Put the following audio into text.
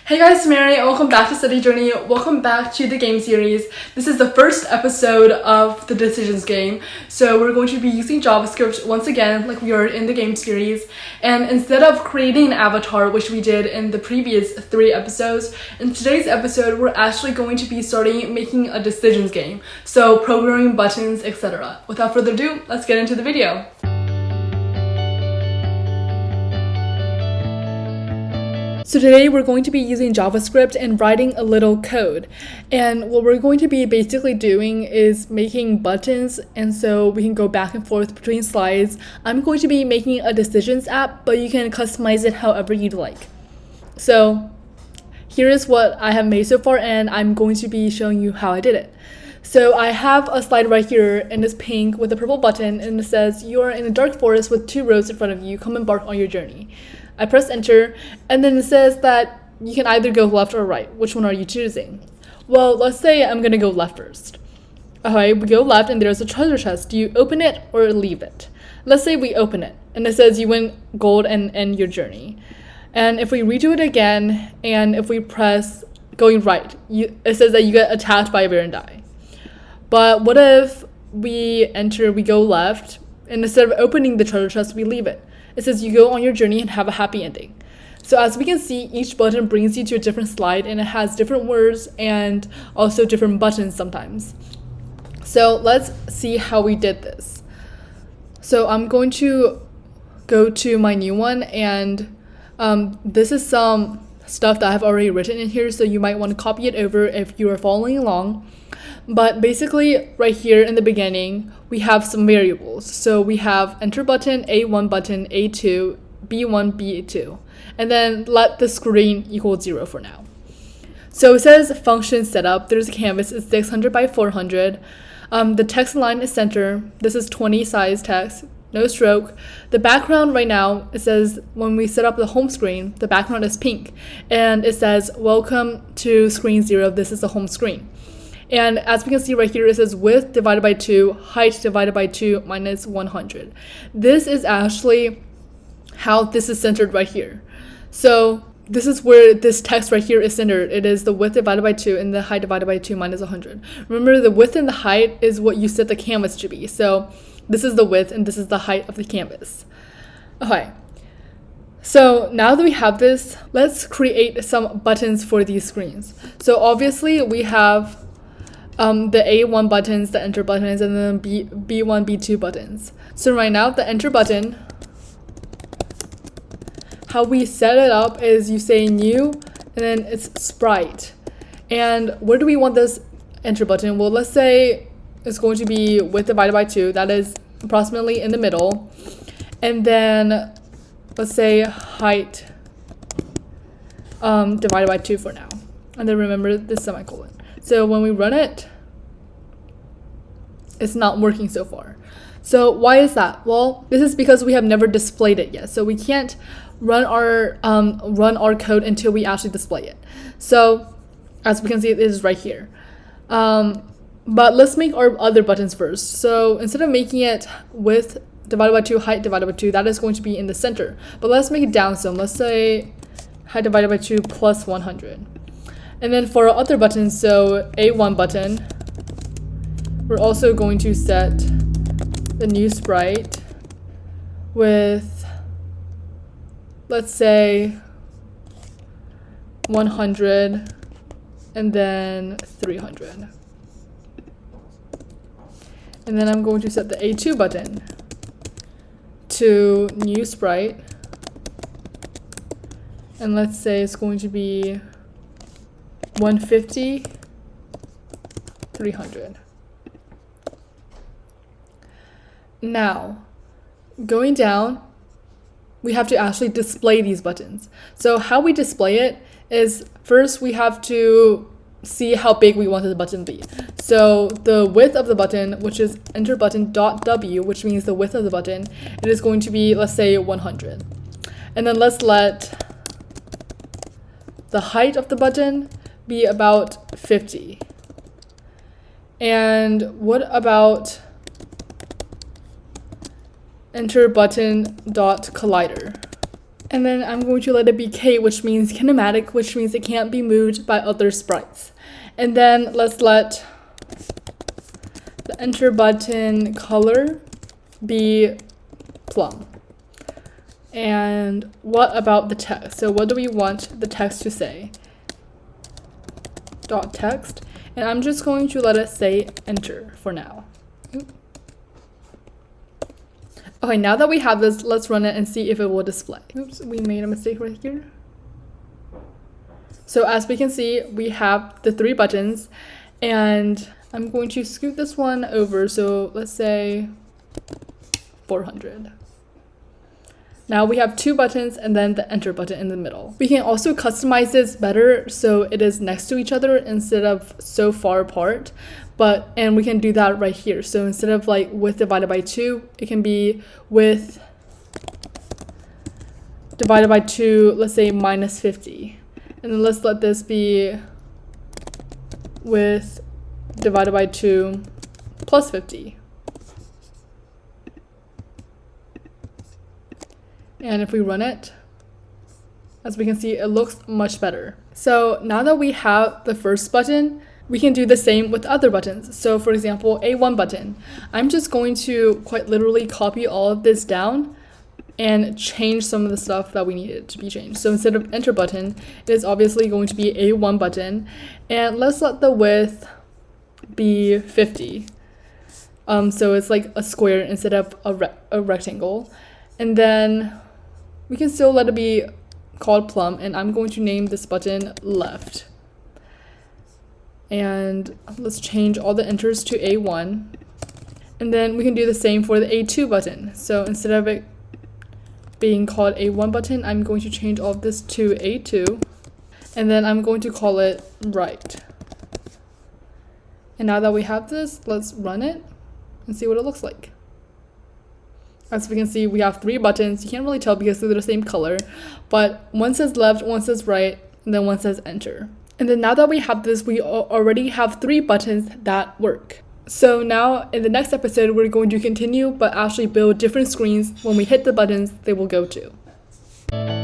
Hey guys, it's Mary and welcome back to Study Journey. Welcome back to the game series. This is the first episode of the decisions game. So we're going to be using JavaScript once again, like we are in the game series. And instead of creating an avatar, which we did in the previous 3 episodes, in today's episode, we're actually going to be starting making a decisions game. So programming buttons, etc. Without further ado, let's get into the video. So today we're going to be using JavaScript and writing a little code. And what we're going to be basically doing is making buttons, and so we can go back and forth between slides. I'm going to be making a decisions app, but you can customize it however you'd like. So here is what I have made so far, and I'm going to be showing you how I did it. So I have a slide right here, and it's pink with a purple button, and it says, "You are in a dark forest with 2 roads in front of you. Come embark on your journey." I press enter, and then it says that you can either go left or right. Which one are you choosing? Well, let's say I'm gonna go left first. Okay, we go left, and there's a treasure chest. Do you open it or leave it? Let's say we open it, and it says you win gold and end your journey. And if we redo it again, and if we press going right, it says that you get attacked by a bear and die. But what if we go left, and instead of opening the treasure chest, we leave it? It says you go on your journey and have a happy ending. So as we can see, each button brings you to a different slide, and it has different words and also different buttons sometimes. So let's see how we did this. So I'm going to go to my new one, and this is some stuff that I've already written in here, so you might want to copy it over if you are following along. But basically, right here in the beginning, we have some variables. So we have enter button, A1 button, A2, B1, B2. And then let the screen equal 0 for now. So it says function setup. There's a canvas. It's 600 by 400. The text line is center. This is 20 size text. No stroke. The background right now, it says when we set up the home screen, the background is pink. And it says, welcome to screen 0. This is the home screen. And as we can see right here, it says width divided by 2, height divided by 2 minus 100. This is actually how this is centered right here. So this is where this text right here is centered. It is the width divided by 2 and the height divided by 2 minus 100. Remember, the width and the height is what you set the canvas to be. So this is the width and this is the height of the canvas. Okay. So now that we have this, let's create some buttons for these screens. So obviously we have the A1 buttons, the enter buttons, and then B1, B2 buttons. So right now, the enter button, how we set it up is you say new, and then it's sprite. And where do we want this enter button? Well, let's say it's going to be width divided by 2. That is approximately in the middle. And then let's say height divided by 2 for now. And then remember the semicolon. So when we run it, it's not working so far. So why is that? Well, this is because we have never displayed it yet. So we can't run our code until we actually display it. So as we can see, it is right here. But let's make our other buttons first. So instead of making it width divided by 2, height divided by 2, that is going to be in the center. But let's make it down some. Let's say height divided by 2 plus 100. And then for our other buttons, so A1 button, we're also going to set the new sprite with, let's say, 100 and then 300. And then I'm going to set the A2 button to new sprite. And let's say it's going to be 150, 300. Now, going down, we have to actually display these buttons. So how we display it is, first we have to see how big we want the button to be. So the width of the button, which is enter button dot w, which means the width of the button, it is going to be, let's say, 100. And then let's let the height of the button be about 50. And what about enter button dot collider? And then I'm going to let it be K, which means kinematic, which means it can't be moved by other sprites. And then let's let the enter button color be plum. And what about the text? So what do we want the text to say? Dot text. And I'm just going to let it say enter for now. Okay, now that we have this, let's run it and see if it will display. Oops, we made a mistake right here. So as we can see, we have the 3 buttons, and I'm going to scoot this one over. So let's say 400. Now we have 2 buttons and then the enter button in the middle. We can also customize this better so it is next to each other instead of so far apart. And we can do that right here. So instead of like width divided by 2, it can be width divided by 2, let's say minus 50. And then let's let this be width divided by 2 plus 50. And if we run it, as we can see, it looks much better. So now that we have the first button, we can do the same with other buttons. So for example, A1 button, I'm just going to quite literally copy all of this down and change some of the stuff that we needed to be changed. So instead of enter button, it is obviously going to be A1 button. And let's let the width be 50. So it's like a square instead of a rectangle. And then we can still let it be called plum, and I'm going to name this button left. And let's change all the enters to A1. And then we can do the same for the A2 button. So instead of it being called A1 button, I'm going to change all of this to A2. And then I'm going to call it right. And now that we have this, let's run it and see what it looks like. As we can see, we have 3 buttons. You can't really tell because they're the same color, but one says left, one says right, and then one says enter. And then now that we have this, we already have 3 buttons that work. So now in the next episode, we're going to continue, but actually build different screens when we hit the buttons they will go to.